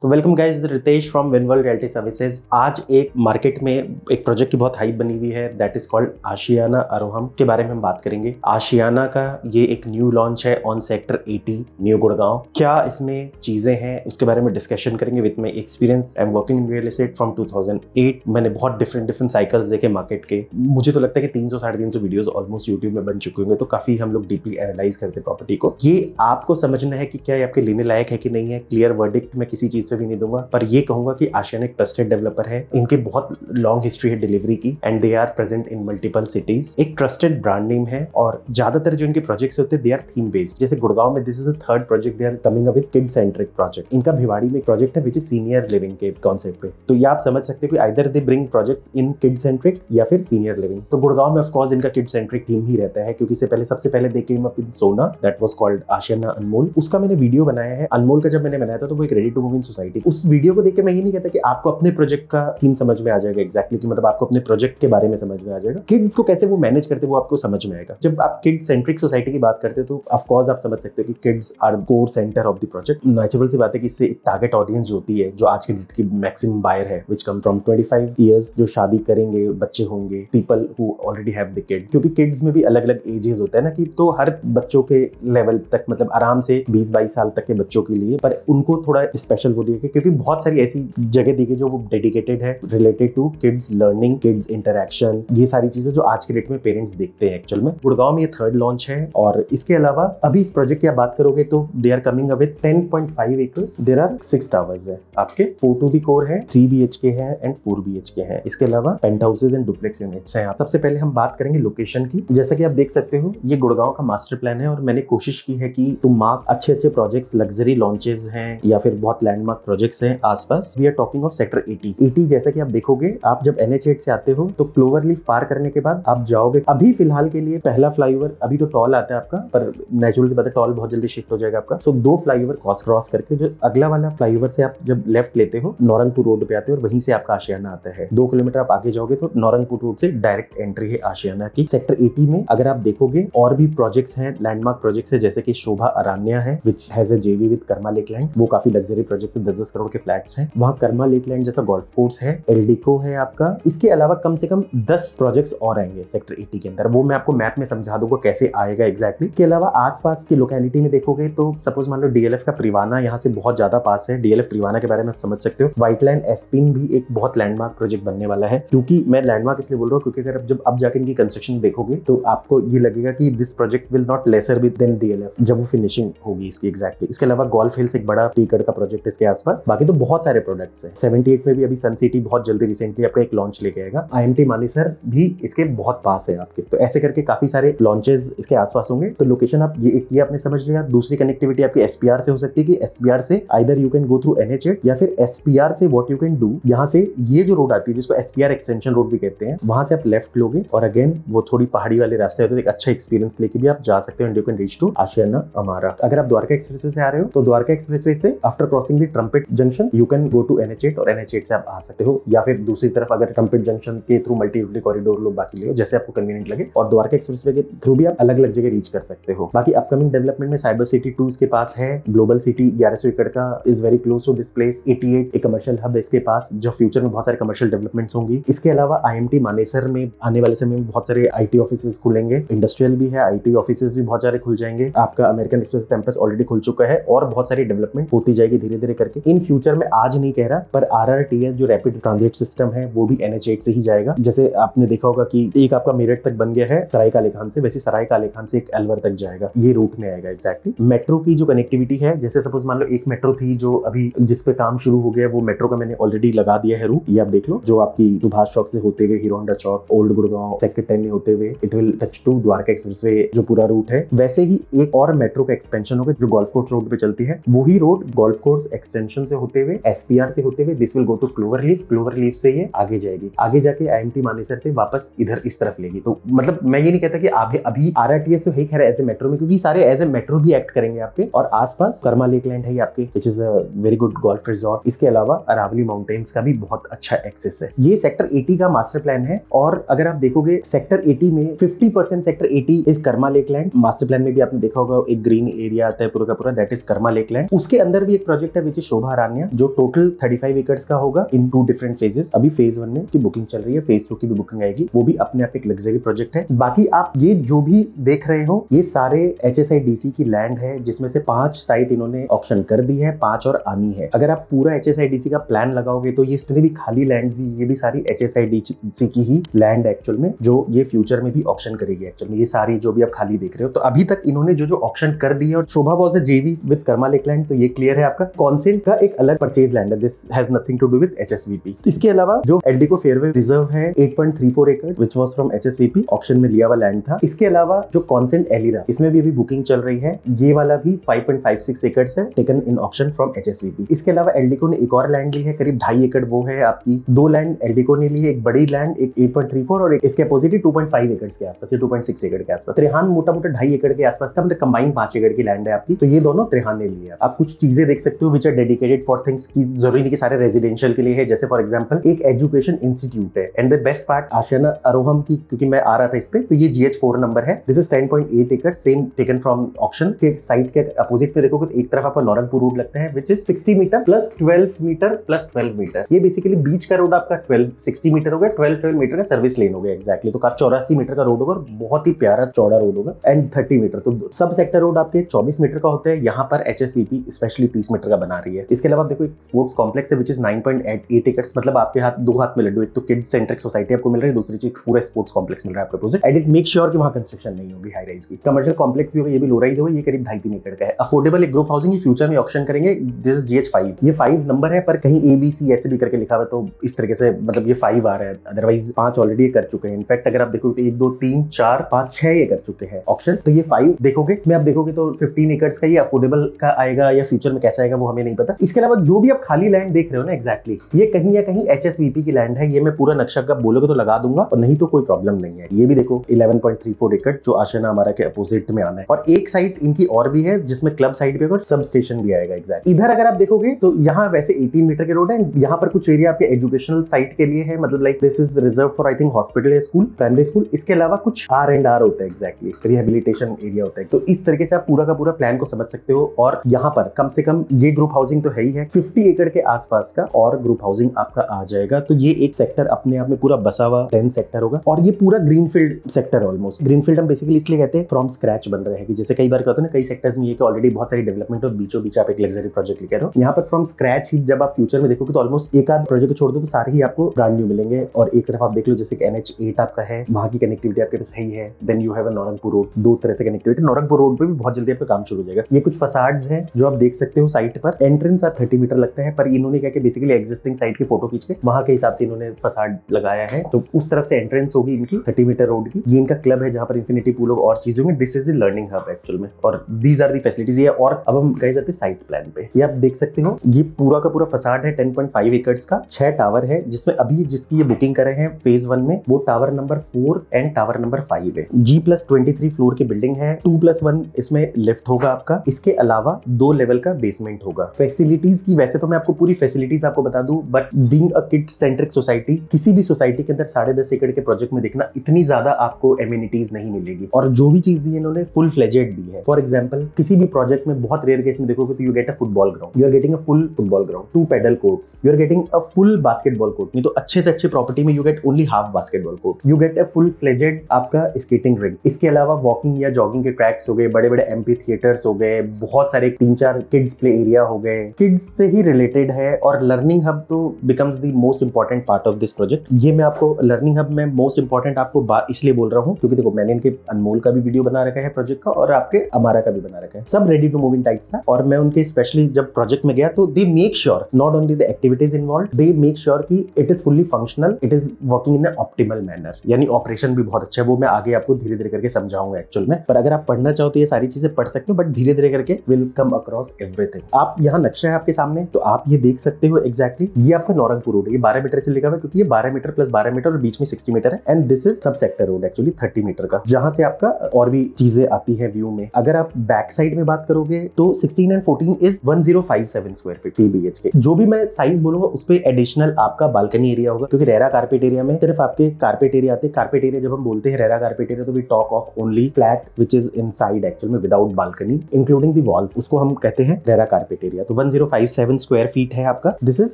तो welcome guys, Ritesh from Winworld realty services. आज एक मार्केट में एक प्रोजेक्ट की बहुत हाइप बनी हुई है, दैट इज कॉल्ड आशियाना अरोहम के बारे में हम बात करेंगे। आशियाना का ये एक न्यू लॉन्च है ऑन सेक्टर 80 न्यू गुड़गांव। क्या इसमें चीजें हैं उसके बारे में डिस्कशन करेंगे with my experience. I am working in real estate from 2008। मैंने बहुत डिफरेंट साइकिल्स देखे मार्केट के। मुझे तो लगता है कि 300-350 वीडियोस ऑलमोस्ट यूट्यूब में बन चुके होंगे, तो काफी हम लोग डीपली एनालाइज करते प्रॉपर्टी को। ये आपको समझना है कि क्या ये आपके लेने लायक है कि नहीं है। क्लियर वर्डिक्ट मैं किसी चीज पे भी नहीं दूंगा, पर ये कहूंगा कि आशियाना एक ट्रस्टेड डेवलपर है। इनके बहुत लॉन्ग हिस्ट्री है डिलीवरी की and they are present in multiple cities. एक ट्रस्टेड ब्रांड नेम है और ज्यादातर जो इनके प्रोजेक्ट्स होते हैं दे आर थीम बेस्ड। जैसे गुड़गांव में this is the third project they are coming up with kid centric project. इनका भिवाड़ी में एक प्रोजेक्ट है विच इज सीनियर लिविंग के कॉन्सेप्ट पे। तो ये आप समझ सकते हो कि either they bring projects in kid centric या फिर सीनियर लिविंग। तो गुड़गांव में ऑफ कोर्स इनका किड सेंट्रिक थीम ही रहता है, क्योंकि सबसे पहले दे केम अप इन सोना, दैट वाज कॉल्ड आशियाना अनमोल। उसका मैंने वीडियो बनाया है। अनमोल का जब मैंने बनाया था तो वो एक ready to move in society. उस वीडियो को देख के मैं ये नहीं कहता कि आपको अपने प्रोजेक्ट का थीम समझ में आ जाएगा एग्जैक्टली, कि मतलब आपको अपने प्रोजेक्ट के बारे में समझ में आ जाएगा। किड्स को कैसे वो मैनेज करते हैं वो आपको समझ में आएगा। जब आप किड सेंट्रिक सोसाइटी की बात करते हो तो ऑफ कोर्स आप समझ सकते हो कि kids are core centre of the project. Natural सी बात है कि इससे एक टारगेट ऑडियंस जो होती है, जो आज के डेट की मैक्सिमम बायर है, व्हिच कम फ्रॉम 25 इयर्स, जो शादी करेंगे, बच्चे होंगे, people who already have the kids. क्योंकि किड्स में भी अलग अलग एजेस होते हैं ना, कि तो हर बच्चों के लेवल तक, मतलब आराम से 20-22 साल तक के बच्चों के लिए, पर उनको थोड़ा स्पेशल वो दिया गया क्योंकि बहुत सारी ऐसी जगह दी गई जो वो डेडिकेटेड है related to kids learning, kids interaction, ये सारी चीजें जो आज के डेट में पेरेंट्स देखते हैं एक्चुअल में। गुड़गांव में ये थर्ड लॉन्च है। और इसके अलावा अभी इस प्रोजेक्ट की आप बात करोगे तो they are coming up with 10.5 acres. There are 6 towers है आपके, 4 टू द कोर है, 3 BHK है एंड 4 BHK है। इसके अलावा pent houses and duplex units हैं। सबसे पहले हम बात करेंगे लोकेशन की। जैसा कि आप देख सकते हो ये गुड़गांव का मास्टर प्लान है और मैंने कोशिश की है कि तुम मार्क अच्छे प्रोजेक्ट्स, लग्जरी लॉन्चेस हैं या फिर बहुत लैंडमार्क प्रोजेक्ट्स हैं आसपास। We are talking of sector 80। जैसा कि आप देखोगे, आप जब NH8 से आते हो तो क्लोवर लीफ पार करने के बाद आप जाओगे, अभी फिलहाल के लिए पहला फ्लाईओवर अभी तो टॉल आता है आपका, पर नेचुरल से बात है टॉल बहुत जल्दी शिफ्ट हो जाएगा आपका। सो 2 फ्लाईओवर क्रॉस करके जो अगला वाला फ्लाईओवर से आप जब लेफ्ट लेते हो नौरंगपुर रोड पे आते हो और वहीं से आपका आशियाना आता है। 2 किलोमीटर आप आगे जाओगे तो नौरंगपुर रोड से डायरेक्ट एंट्री है आशियाना की। सेक्टर 80 में अगर आप देखोगे और भी प्रोजेक्ट्स हैं, लैंडमार्क प्रोजेक्ट्स है, जैसे कि शोभा अरण्या है which has a JV with karma lake land. वो काफी लग्जरी प्रोजेक्ट है, 10-10 करोड़ के फ्लैट्स हैं वहाँ। कर्मा लेक लैंड जैसा गोल्फ कोर्स है, एल्डिको है आपका। इसके अलावा कम से कम 10 प्रोजेक्ट्स और आएंगे सेक्टर 80 के अंदर। वो मैं आपको मैप में समझा दूंगा कैसे आएगा एग्जैक्टली। इसके अलावा आसपास की लोकेलिटी में देखोगे तो सपोज मान लो DLF का प्रिवाना यहाँ से बहुत ज्यादा पास है। DLF प्रिवाना के बारे में आप समझ सकते हो। व्हाइटलैंड एस्पिन भी एक बहुत लैंडमार्क प्रोजेक्ट बनने वाला है। क्योंकि मैं लैंडमार्क इसलिए बोल रहा हूँ क्योंकि अगर जब अब जाकर इनकी कंस्ट्रक्शन देखोगे तो आपको ये लगेगा कि this project will not lesser be than DLF जब वो फिनिशिंग होगी इसकी एग्जैक्टली। इसके अलावा गोल्फ हिल्स एक बड़ा टीकड़ का प्रोजेक्ट है इसके आसपास। बाकी तो बहुत सारे प्रोडक्ट्स हैं। 78 में भी अभी सन सिटी बहुत जल्दी रिसेंटली आपका एक लॉन्च लेके आएगा। IMT मानेसर भी इसके बहुत पास है आपके। तो ऐसे करके काफी सारे लॉन्चेस इसके आसपास होंगे। तो लोकेशन आप ये आपने समझ लिया। दूसरी कनेक्टिविटी आपकी SPR से हो सकती है कि SPR से either you can go through NH8 या फिर SPR से व्हाट यू कैन डू, यहाँ से ये जो रोड आती है जिसको SPR एक्सटेंशन रोड भी कहते हैं, वहां से आप लेफ्ट लोगे और अगेन वो थोड़ी पहाड़ी वाले रास्ते होते हैं। एक अच्छा एक्सपीरियंस लेके भी आप जा सकते हो and you can reach to Ashiana Amara. अगर आप द्वारका एक्सप्रेसवे से आ रहे हो तो द्वारका एक्सप्रेसवे से after crossing the trumpet junction you can go to NH8 और NH8 से आप आ सकते हो, या फिर दूसरी तरफ अगर ट्रम्पेट जंक्शन के थ्रू मल्टी यूटिलिटी कॉरिडोर लो बाकी ले, जैसे आपको कन्वीनियंट लगे। और द्वारका एक्सप्रेसवे के थ्रू भी आप अलग अलग जगह रीच कर सकते हो। बाकी अपकमिंग डेवलपमेंट में साइबर सिटी 2 इसके पास है। ग्लोबल सिटी 1100 एकड़ का is very close to this place. 88 एक कमर्शियल हब है इसके पास, जो फ्यूचर में बहुत सारे कमर्शियल डेवलपमेंट्स होंगी। इसके अलावा IMT मानेसर में आने वाले समय में बहुत सारे IT ऑफिसेज खुलेंगे। इंडस्ट्रियल भी है, IT ऑफिसेज भी बहुत सारे खुल जाएंगे। आपका अमेरिकन एक्सप्रेस कैंपस ऑलरेडी खुल चुका है और बहुत सारी डेवलपमेंट होती जाएगी धीरे धीरे करके इन फ्यूचर में। आज नहीं कह रहा, पर RRTS जो रैपिड ट्रांजिट सिस्टम है वो भी NH8 से ही जाएगा। जैसे आपने देखा होगा कि एक आपका मेरठ तक बन गया है सराय काले खान से, वैसे सराय काले खान से एक अलवर तक जाएगा। ये रूट में आएगा एग्जैक्टली। मेट्रो की जो कनेक्टिविटी है, जैसे सपोज मान लो एक मेट्रो थी जो अभी जिस पे काम शुरू हो गया, वो मेट्रो का मैंने ऑलरेडी लगा दिया है रूट। ये आप देख लो, जो आपकी सुभाष चौक से होते हुए हीरो होंडा चौक, ओल्ड गुड़गांव, सेक्टर 10 में होते हुए it will touch to Dwarka expressway जो पूरा रूट है। वैसे ही एक और मेट्रो का एक्सपेंशन होगा जो गोल्फ कोर्स रोड पे चलती है। वही रोड गोल्फ कोर्स एक्सटेंशन से होते हुए SPR से होते हुए this will go to clover leaf. Clover leaf से ये आगे जाएगी, आगे जाके IMT मानेसर से वापस इधर इस तरफ लेगी। तो मतलब मैं ये नहीं कहता कि आप अभी RRTS तो है खैर एज ए मेट्रो में, क्योंकि सारे एज ए मेट्रो भी एक्ट करेंगे आपके। और आसपास कर्मा लेक लैंड है आपके, which is a very good golf resort. इसके अलावा अरावली माउंटेन्स का भी बहुत अच्छा एक्सेस है। ये सेक्टर 80 का मास्टर प्लान है। और अगर आप देखोगे सेक्टर 80 में 50% sector 80 is Karma lake land. Master plan में भी आपने देखा होगा एक ग्रीन एरिया आता है पूरा का पूरा, that is Karma lake land. उसके अंदर भी एक प्रोजेक्ट है विच इज शोभा अरण्या, जो टोटल 35 एकर्स का होगा इन 2 डिफरेंट फेजेस। अभी फेज 1 में की बुकिंग चल रही है, फेज 2 की भी बुकिंग आएगी। वो भी अपने आप एक लग्जरी प्रोजेक्ट है। बाकी आप ये जो भी देख रहे हो ये सारे HSIDC की लैंड है, जिसमें से 5 साइट इन्होंने ऑक्शन कर दी है, 5 और आनी है। अगर आप पूरा HSIDC का प्लान लगाओगे तो ये जितने भी खाली लैंड भी, ये भी सारी HSIDC की ही लैंड है एक्चुअल में, जो ये फ्यूचर में भी ऑक्शन करेगी एक्चुअल में। ये सारी जो भी आप खाली देख रहे हो, तो अभी तक इन्होंने जो ऑक्शन कर दी है, और Shobha was a JV with karma lake land, तो ये क्लियर है आपका कॉन्सेंट का एक अलग परचेज लैंड है। This has nothing to do with HSVP। इसके अलावा जो एल्डिको फेयरवे रिजर्व है 8.34 एकड़ which was from HSVP, auction में लिया हुआ लैंड था। इसके अलावा जो कॉन्सेंट एलिरा, इसमें भी अभी बुकिंग चल रही है। ये वाला भी 5.56 एकड़ है, taken in auction from HSVP। इसके अलावा एल्डिको ने एक और लैंड ली है, करीब 2.5 एकड़, वो है आपकी। 2 लैंड एल्डिको ने ली है, एक बड़ी लैंड, एक 8.34 और एक इसके अपोजिट 2.5 एकड़ के आसपास, 2.6 एकड़ के आसपास। त्रिहान मोटा मोटा 2.5 एकड़ के आसपास का, मतलब कंबाइन 5 एकड़ की लैंड है आपकी। तो ये दोनों त्रिहान ने ली है। आप कुछ चीजें देख सकते हो which are dedicated for things, की जरूरी नहीं कि सारे रेजिडेंशियल के लिए है। जैसे फॉर एग्जांपल एक एजुकेशन इंस्टीट्यूट है, एंड द बेस्ट पार्ट आशियाना अरोहम की, क्योंकि मैं आ रहा था इस पे, तो ये GH4 नंबर है। दिस इज 10.8 एकड़, सेम टेकन फ्रॉम ऑक्शन। के साइड के अपोजिट पे देखोगे तो एक तरफ आपका नौरंगपुर रोड लगता है, which is 60 metre plus 12 metre plus 12 metre. ये बेसिकली बीच का रोड आपका 60 मीटर हो गया, 12 मीटर का सर्विस लेन हो गया एक्जैक्टली। तो 84 मीटर का रोड होगा, बहुत ही प्यारा चौड़ा रोड होगा, एंड 30 मीटर। तो सब सेक्टर रोड आपके 24 मीटर का होता है। यहाँ पर HSVP स्पेशली 30 मीटर का बना रही है। इसके अलावा देखो एक स्पोर्ट्स कॉम्प्लेक्स है विच इज 9.8 एकर्स, मतलब आपके हाथ 2 हाथ में लड्डू। एक तो किड सेंट्रिक सोसाइटी आपको मिल रही है, दूसरी चीज पूरा स्पोर्ट्स कॉम्प्लेक्स मिल रहा है आपको opposite. I did make sure कि वहां कंस्ट्रक्शन नहीं होगी हाई राइज की। कमर्शियल कॉम्प्लेक्स भी होगा, ये भी लो राइज होगा। ये करीब 2.5-3 एकड़ का है। अफोर्डेबल एक ग्रुप हाउसिंग फ्यूचर में ऑक्शन करेंगे। This is GH5। ये 5 नंबर है, पर कहीं ABC ऐसे भी करके लिखा हुआ है, तो इस तरीके से मतलब ये 5 आ रहा है। अदरवाइज 5 ऑलरेडी कर चुके हैं। इनफैक्ट अगर आप देखो तो 1 2 3 4 5 6 ये कर चुके हैं ऑक्शन। तो ये 5 देखोगे, मैं आप देखोगे तो 15 एकर्स का ये अफोर्डेबल का आएगा, या फ्यूचर में कैसा आएगा वो हमें नहीं पता। इसके अलावा जो भी आप खाली लैंड देख रहे हो ना, एक्जैक्टली ये कहीं या कहीं HSVP की लैंड है। ये मैं पूरा नक्शा का बोलोगे तो लगा दूंगा, और नहीं तो कोई प्रॉब्लम नहीं है। ये भी देखो 11.34 एकड़, जो आशियाना हमारा के अपोजिट में आना है। और एक साइड इनकी और भी है, जिसमें क्लब साइड भी होगा और सब स्टेशन भी आएगा एग्जैक्ट। इधर अगर आप देखोगे तो यहाँ वैसे 18 मीटर के रोड है। यहाँ पर कुछ एरिया आपके एजुकेशनल साइट के लिए है, मतलब like this is reserve for I think hospital, school, primary school. इसके अलावा कुछ R&R होता है, एक्जैक्टली रिहेबिलिटेशन एरिया होता है। तो इस तरीके से आप पूरा का पूरा प्लान को समझ सकते हो। और यहाँ पर कम से कम ये ग्रुप हाउसिंग तो है ही है, 50 एकड़ के आसपास का और ग्रुप हाउसिंग आपका आ जाएगा। तो ये एक सेक्टर अपने आप में पूरा बसा हुआ 10 सेक्टर होगा। और ये पूरा ग्रीनफील्ड सेक्टर, ऑलमोस्ट ग्रीनफील्ड हम बेसिकली इसलिए कहते हैं फ्रॉम स्क्रैच बन रहे हैं, कि जैसे कई बार कहते हैं ना, कई सेक्टर्स में ये कि ऑलरेडी बहुत सारी डेवलपमेंट और बीचों बीच आप एक लग्जरी प्रोजेक्ट लेकर हो। यहाँ पर फ्रॉम स्क्रैच ही जब आप फ्यूचर में देखोगे तो ऑलमोस्ट एक आध प्रोजेक्ट छोड़ दो तो सारे ही आपको ब्रांड न्यू मिलेंगे। और एक तरफ आप देख लो, जैसे NH8 आपका है, वहां की कनेक्टिविटी आपके पास है ही है। Then you have a Naurangpur road, 2 तरह से कनेक्टिविटी। नौरंगपुर रोड पे भी बहुत जल्दी आपका काम शुरू हो जाएगा। ये कुछ फसाड्स हैं जो आप देख सकते हो साइट पर। एंट्रेंस आप 30 मीटर लगता है, पर इन्होंने क्या कि बेसिकली एग्जिस्टिंग साइट की फोटो खींच के वहां के हिसाब से इन्होंने फसाड लगाया है। तो उस तरफ से एंट्रेंस होगी इनकी 30 मीटर रोड की। ये इनका क्लब है जहां पर इन्फिनिटी पूल और चीजें होंगी। This is the learning hub actual में, और दीज आर दी फैसिलिटीज। ये और अब हम कह जाते हैं साइट प्लान पे। ये आप देख सकते हो, ये पूरा का पूरा फसाड है 10.5 एकर्स का। 6 टावर है, जिसमें अभी जिसकी ये बुकिंग करे हैं फेज 1 में, वो tower number 4 and tower number 5 है। G+23 फ्लोर की बिल्डिंग है। 2+1 इसमें लिफ्ट होगा आपका। इसके अलावा 2 लेवल का बेसमेंट होगा। फैसिलिटीज की वैसे तो मैं आपको पूरी फैसिलिटीज आपको बता दूं, but being a kid centric society, किसी भी सोसाइटी के अंदर 10.5 एकड़ के प्रोजेक्ट में देखना इतनी ज्यादा आपको एमिनिटीज नहीं मिलेगी। और जो भी चीज दी है इन्होंने फुल फ्लेजेड दी है। फॉर एग्जांपल किसी भी प्रोजेक्ट में बहुत रेयर केस में देखोगे तो you get a football ground, you are getting a full football ground, 2 paddle courts, you are getting a full basketball court. नहीं तो अच्छे से अच्छे प्रॉपर्टी में you get only half basketball court, you get a full fledged आपका skating ring. इसके अलावा walking या जॉगिंग के ट्रैक्स हो गए, बड़े बड़े एम्पी थिएटर्स हो गए, बहुत सारे 3-4 किड्स प्ले एरिया हो गए। किड्स से ही रिलेटेड है। और लर्निंग हब तो becomes the most important part of this project. ये मैं आपको लर्निंग हब में मोस्ट इंपॉर्टेंट आपको इसलिए बोल रहा हूँ क्योंकि देखो मैंने इनके अनमोल का भी वीडियो बना रखा है प्रोजेक्ट का, और आपके अमारा का भी बना रखा है। सब ready to move in types था। और मैं उनके स्पेशली जब प्रोजेक्ट में गया तो they make sure not only the activities involve, they make sure कि it is fully functional, it is working in optimal manner. यानी ऑपरेशन भी बहुत अच्छा है। वो मैं आगे आपको धीरे धीरे करके समझाऊंगा एक्चुअल में। पर अगर आप पढ़ना चाहो तो ये सारी चीजें पढ़ सकते हो, बट धीरे धीरे करके विल कम अक्रॉस एवरीथिंग। आप यहाँ नक्शा है आपके सामने, तो आप ये देख सकते हो एग्जैक्टली। ये आपका नौरंगपुर रोड है। ये 12 मीटर से लिखा हुआ है क्योंकि ये 12 मीटर प्लस 12 मीटर और बीच में 60 मीटर है। एंड दिस इज सब सेक्टर रोड एक्चुअली 30 मीटर का, जहां से आपका और भी चीजें आती है व्यू में। अगर आप बैक साइड में बात करोगे तो 16 and 14 is 1057 square feet PBHK। जो भी मैं साइज बोलूंगा उस पे एडिशनल आपका बालकनी एरिया होगा, क्योंकि रेरा कारपेट एरिया में सिर्फ आपके कारपेट एरिया आते हैं। कारपेट एरिया जब हम बोलते हैं रेरा कारपेट एरिया, तो we talk of only flat which is inside actual में without balcony including the walls, उसको हम कहते हैं रेरा कारपेट एरिया। तो 1057 स्क्वायर फीट है आपका। This is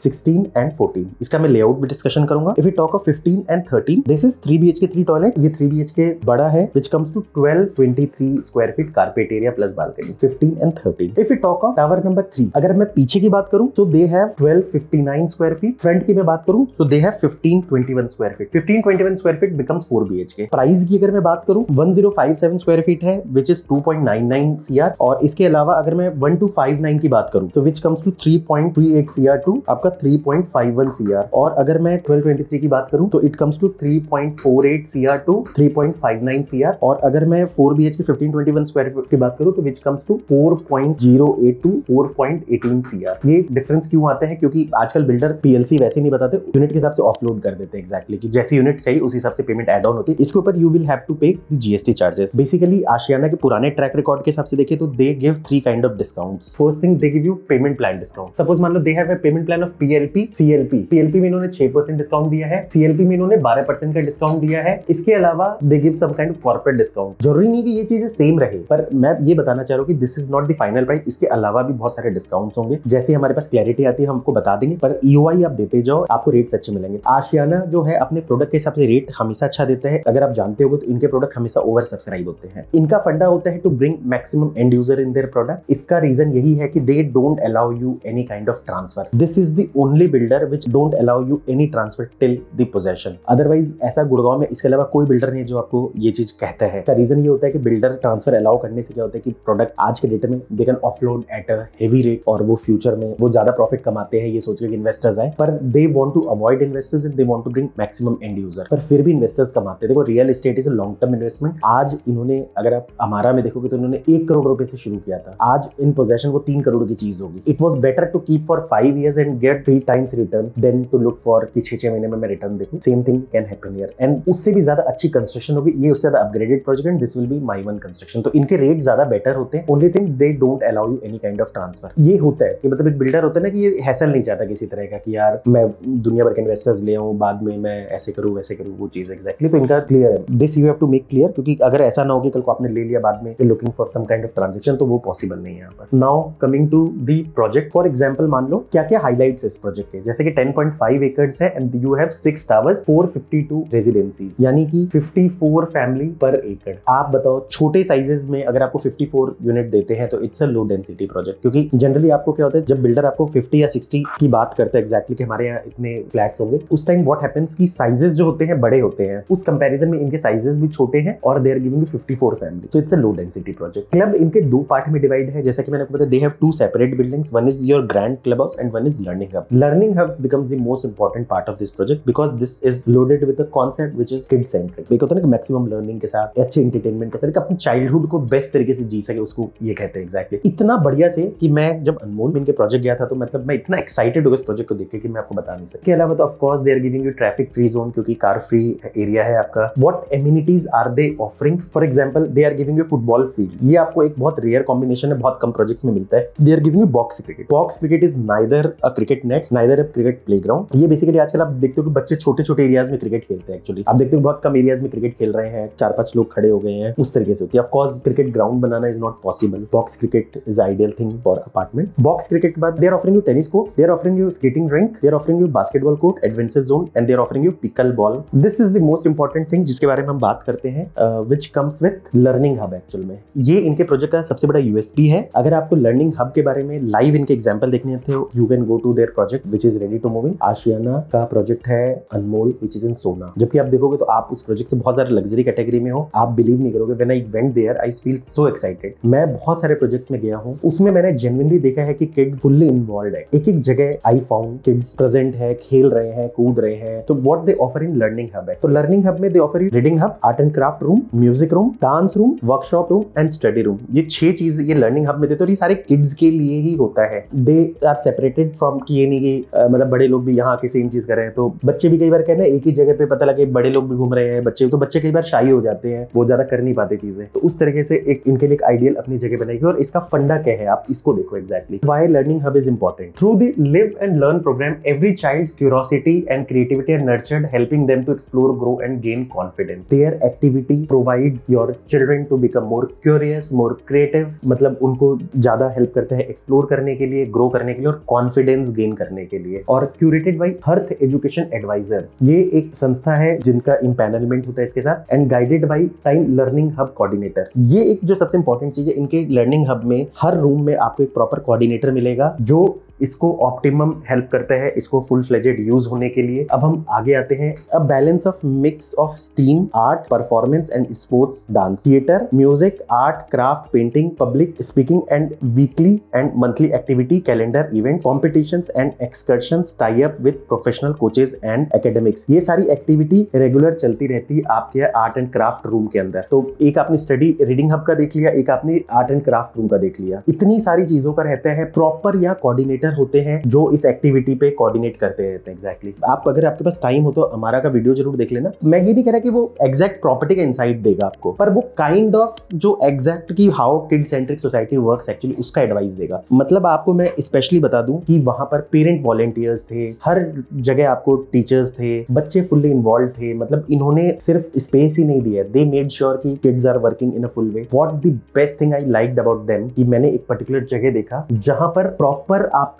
16 and 14। इसका मैं लेआउट भी डिस्कशन करूंगा। If you talk of 15 and 13, this is 3 BHK 3 toilet. ये 3 BHK बड़ा है, which comes to 1223 square feet carpet area plus balcony. 15 and 13। If you talk of tower number 3, अगर मैं पीछे की बात करूं तो they have 1259 square feet. Front की मैं बात करूं तो they have 1521 square feet. 1521 square feet becomes 4 BHK। Price की अगर मैं बात करूं 1057 स्क्वायर फीट है, which is 2.99 CR। और इसके अलावा अगर मैं 1259 की बात करूं तो which comes to 3.38 CR to आपका 3.51 CR। और अगर मैं 1223 की बात करूं तो it comes to 3.48 CR to 3.59 CR। और अगर मैं 4 BHK 1521 स्क्वायर फीट की बात करूं तो which comes to 4.08 to 4.18 CR। ये डिफरेंस क्यों आते हैं? क्योंकि आजकल बिल्डर PLC वैसे नहीं बताते, यूनिट के हिसाब से ऑफलोड कर देते हैं एग्जैक्टली कि जैसी यूनिट चाहिए उस हिसाब से पेमेंट ऐड ऑन होती है। इसके ऊपर you will have to pay the GST charges. Basically Ashiana के पुराने ट्रैक रिकॉर्ड के हिसाब से देखें तो they give 3 kind of discounts. First thing, they give you payment plan discount. Suppose मान लो they have a payment plan of PLP CLP। PLP में इन्होंने 6% डिस्काउंट दिया है, CLP में इन्होंने 12% का डिस्काउंट दिया है। इसके अलावा they give some kind of corporate discount. जरूरी नहीं कि ये चीजें सेम रहे, पर मैं ये बताना चाह रहा हूँ कि this is not the final price. इसके अलावा भी बहुत सारे डिस्काउंट्स होंगे। जैसे हमारे पास क्लैरिटी आती है हम आपको बता देंगे, पर EOI आप देते जाओ, आपको रेट्स अच्छे मिलेंगे। आशियाना जो है अपने प्रोडक्ट के हिसाब से रेट हमेशा अच्छा देता है। अगर आप जानते हो तो इनके प्रोडक्ट हमेशा ओवर सब्सक्राइब होते हैं। इनका फंडा होता है to bring maximum end user in their product. इसका रीजन यही है कि they don't allow you any kind of transfer. This is the only builder which don't allow you any transfer till the possession. Otherwise ऐसा गुड़गांव में इसके अलावा कोई builder नहीं है जो आपको ये चीज कहता है। रीजन ये होता है कि बिल्डर ट्रांसफर अलाउ करने से क्या होता है कि प्रोडक्ट आज के डेट में they can offload at a heavy rate और वो फ्यूचर में वो ज्यादा प्रॉफिट कमाते हैं ये सोच के कि इन्वेस्टर्स आए, पर they want to avoid investors and they want to bring maximum end user. पर फिर भी इन्वेस्टर्स कमाते हैं। देखो real estate is a long term investment. आज इन्होंने, अगर आप हमारा में देखोगे तो इन्होंने 1 करोड़ रुपए से शुरू किया था, आज इन पोजेशन वो 3 करोड़ की चीज होगी। It was better to keep for 5 years and get 3 times return than to look for कि 6 महीने में मैं रिटर्न देखूं। Same thing can happen here and उससे भी ज्यादा अच्छी कंस्ट्रक्शन होगी, ये उससे ज्यादा upgraded project and this will be my one construction. तो इनके रेट ज्यादा बेटर होते हैं। Only thing they don't allow you any kind of transfer. ये होता है कि मतलब एक बिल्डर होता है ना कि ये हैसल नहीं चाहता किसी तरह का कि यार मैं दुनिया भर के इन्वेस्टर्स ले आऊं, बाद में मैं ऐसे करूं वैसे करूं, वो चीज एग्जैक्टली। तो इनका क्लियर है, this you have to make clear, क्योंकि अगर ऐसा ना हो कि कल को आपने ले लिया बाद में looking for some kind of transaction, तो वो पॉसिबल नहीं है यहाँ पर। Now coming to the project, for example मान लो क्या क्या हाइलाइट्स है इस प्रोजेक्ट के, जैसे कि 10.5 एकर्स है एंड यू हैव 6 टावर्स, 452 रेजिडेंसीज, यानी कि 54 फैमिली पर एकड़। आप बताओ छोटे साइजेस में अगर आपको 54 यूनिट देते हैं तो it's a low density project. क्योंकि जनरली आपको क्या होता है जब बिल्डर आपको 50 या 60 की बात करते हैं एग्जैक्टली कि हमारे यहाँ इतने फ्लैट्स होंगे, उस टाइम व्हाट हैपेंस कि साइजेस जो होते हैं बड़े होते हैं, उस कंपैरिजन में इनके साइजेस भी छोटे हैं और they are giving you 54 family, so it's a low density project. Club इनके 2 पार्ट में डिवाइड है, जैसा कि मैंने आपको बताया they have 2 separate buildings, one is your grand club house and one is learning hub. Learning hubs becomes the most important part of this project because this is loaded with a concept which is kid centric. एक होता है ना कि maximum learning के साथ अच्छे entertainment के साथ अपनी चाइल्डहुड को बेस्ट तरीके से जी सके, उसको ये कहते हैं एग्जैक्टली। इतना बढ़िया से कि मैं जब अनमोल में इनके प्रोजेक्ट गया था तो मतलब मैं इतना एक्साइटेड हूँ इस प्रोजेक्ट को देख के कि मैं आपको बता नहीं सकता। इसके अलावा तो of course they are giving you traffic free zone, क्योंकि कार फ्री एरिया है आपका। What amenities are they offering, for example they are giving you football field. ये आपको एक बहुत रेयर कॉम्बिनेशन है, बहुत कम प्रोजेक्ट्स में मिलता है। They are giving you box cricket. Box cricket is neither a cricket net neither a cricket playground. ये बेसिकली आजकल आप देखते हो कि बच्चे छोटे छोटे एरियाज में क्रिकेट खेलते हैं। एक्चुअली आप देखते हो बहुत कम एरियाज में क्रिकेट खेल रहे हैं, 4-5 लोग खड़े हो गए हैं, उस तरीके से होती है। ऑफ कोर्स क्रिकेट ग्राउंड बनाना is not possible. Box cricket is ideal thing for apartment. Box cricket के बाद they are offering you tennis courts, they are offering you skating rink, they are offering you basketball court, adventure zone and they are offering you pickleball. This is the most important thing जिसके बारे में हम बात करते हैं, which comes with learning hub. Actual में ये इनके प्रोजेक्ट का सबसे बड़ा यूएसपी है। अगर आपको लर्निंग हब के बारे में लाइव इनके एग्जांपल देखने थे, you can go to there project which is ready to move in. Ashiana का प्रोजेक्ट है अनमोल व्हिच इज इन सोना। जबकि आप देखोगे तो आप उस प्रोजेक्ट से बहुत ज्यादा लग्जरी कैटेगरी में हो, आप बिलीव नहीं करोगे। When I went there I feel so excited. मैं बहुत सारे प्रोजेक्ट्स में गया हूँ, उसमें मैंने जेन्युइनली देखा है कि किड्स फुल्ली इन्वॉल्वड है। एक एक जगह आई फाउंड किड्स प्रेजेंट है, खेल रहे हैं, कूद रहे हैं। तो what they offer in learning hub है, तो लर्निंग हब में they offer you reading hub, art and craft room, music room, dance room, workshop room and study room. ये 6 चीज ये लर्निंग हब में देते हैं और ये सारे किड्स के लिए ही होता है। दे आर सेपरेटेड फ्रॉम कि ये नहीं कि मतलब बड़े लोग भी यहाँ आके सेम चीज कर रहे हैं। तो बच्चे भी कई बार कहना एक ही जगह पे पता लगे बड़े लोग भी घूम रहे हैं, बच्चे कई बार शाई हो जाते हैं, वो ज्यादा कर नहीं पाते चीजें। तो उस तरीके से एक इनके लिए एक आइडियल अपनी जगह बनाएगी। और इसका फंडा क्या है आप इसको देखो exactly. Why learning hub is important, through the live and learn program every child's curiosity and creativity are nurtured, helping them to explore, grow and gain confidence. Their activity provides your children to become more curious, more creative, मतलब उनको ज्यादा help करते हैं explore करने के लिए, grow करने के लिए और कॉन्फिडेंस गेन करने के लिए। और curated by Hearth education advisors, ये एक संस्था है जिनका इम्पैनलमेंट होता है इसके साथ, and guided by time learning hub coordinator. ये एक जो सबसे इंपॉर्टेंट चीज है, इनके लर्निंग हब में हर रूम में आपको एक प्रॉपर कोऑर्डिनेटर मिलेगा जो इसको ऑप्टिमम हेल्प करता है इसको फुल फ्लेजेड यूज होने के लिए। अब हम आगे आते हैं। A balance of mix of STEAM, art, performance and sports, dance, theatre, music, art, craft, painting, public speaking and weekly and monthly activity, calendar, events, competitions and excursions, tie up with professional coaches and academics. ये सारी activity regular चलती रहती है आपके art and craft room के अंदर। तो एक आपने स्टडी रीडिंग हब का देख लिया, एक आपने आर्ट एंड क्राफ्ट रूम का देख लिया। इतनी सारी चीजों का रहता है। प्रॉपर यहाँ कोऑर्डिनेटर होते हैं जो इस एक्टिविटी पे कोऑर्डिनेट करते रहते हैं। एग्जैक्टली आप अगर आपके पास टाइम हो तो हमारा का वीडियो जरूर देख लेना। मैं ये नहीं कह रहा कि वो एग्जैक्ट प्रॉपर्टी का इंसाइट देगा आपको, पर वो काइंड ऑफ जो एग्जैक्ट की how kid centric society works actually उसका एडवाइस देगा। मतलब आपको मैं स्पेशली बता दूं कि वहां पर पेरेंट वॉलंटियर्स थे, हर जगह आपको टीचर्स थे, बच्चे फुल्ली इन्वॉल्व थे। मतलब इन्होंने सिर्फ स्पेस ही नहीं दिया, दे मेड श्योर कि kids are working in a full way. What the best thing I liked about them कि मैंने एक पर्टिकुलर जगह देखा जहां पर प्रॉपर आपका